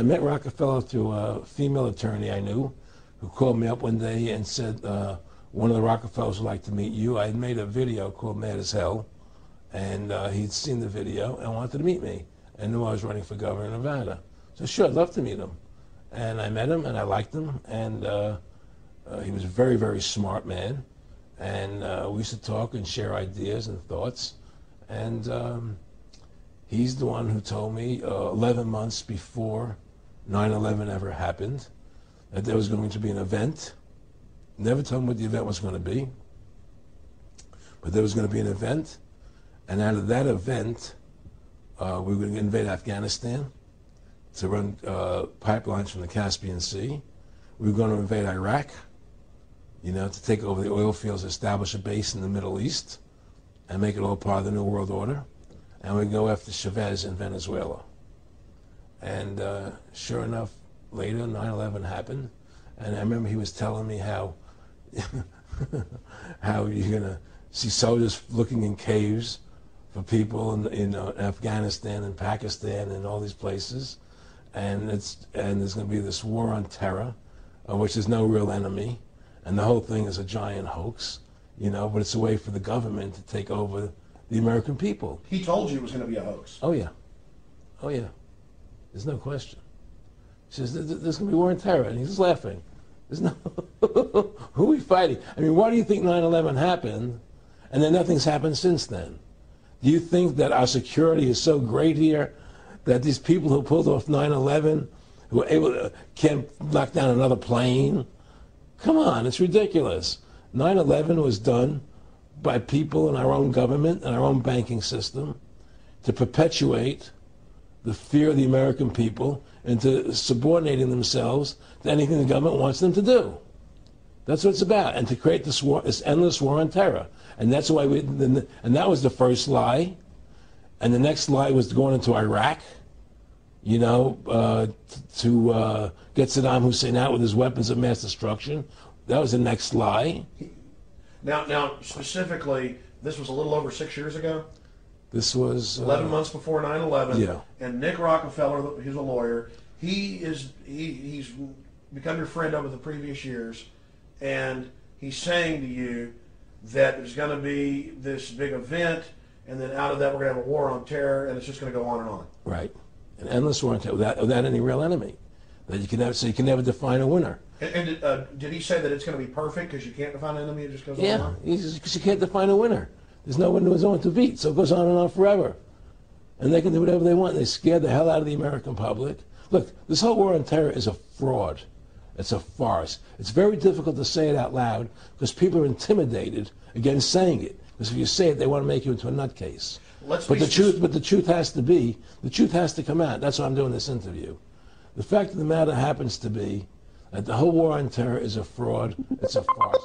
met Rockefeller through a female attorney I knew who called me up one day and said, one of the Rockefellers would like to meet you. I had made a video called Mad as Hell, and he'd seen the video and wanted to meet me and knew I was running for governor of Nevada. So sure, I'd love to meet him. And I met him and I liked him, and he was a very, very smart man. And we used to talk and share ideas and thoughts. And he's the one who told me 11 months before 9/11 ever happened that there was going to be an event. Never told me what the event was going to be, but there was going to be an event. And out of that event, we were going to invade Afghanistan to run pipelines from the Caspian Sea. We were going to invade Iraq, you know, to take over the oil fields, establish a base in the Middle East, and make it all part of the New World Order. And we'd go after Chavez in Venezuela. And sure enough, later, 9/11 happened. And I remember he was telling me how how you're going to see soldiers looking in caves for people in Afghanistan and Pakistan and all these places. And there's going to be this war on terror, which is no real enemy. And the whole thing is a giant hoax, you know, but it's a way for the government to take over the American people. He told you it was going to be a hoax. Oh, yeah. Oh, yeah. There's no question. He says, there's going to be war on terror. And he's laughing. There's no, who are we fighting? I mean, why do you think 9/11 happened and then nothing's happened since then? Do you think that our security is so great here that these people who pulled off 9/11, who were able to, can't knock down another plane? Come on, it's ridiculous. 9/11 was done by people in our own government and our own banking system to perpetuate the fear of the American people into subordinating themselves to anything the government wants them to do. That's what it's about, and to create this war, this endless war on terror. And that's why and that was the first lie. And the next lie was going into Iraq, you know, to get Saddam Hussein out with his weapons of mass destruction. That was the next lie. Now, specifically, this was a little over 6 years ago. This was 11 months before 9/11. Yeah. And Nick Rockefeller, he's a lawyer. He's become your friend over the previous years, and he's saying to you that there's going to be this big event, and then out of that we're going to have a war on terror, and it's just going to go on and on. Right, an endless war on terror without any real enemy. That you can never, so you can never define a winner. And did he say that it's going to be perfect because you can't define an enemy? It just goes on and on. Yeah, because you can't define a winner. There's no one who is on to beat, so it goes on and on forever. And they can do whatever they want. They scare the hell out of the American public. Look, this whole war on terror is a fraud. It's a farce. It's very difficult to say it out loud because people are intimidated against saying it. Because if you say it, they want to make you into a nutcase. But the truth has to come out. That's why I'm doing this interview. The fact of the matter happens to be that the whole war on terror is a fraud. It's a farce.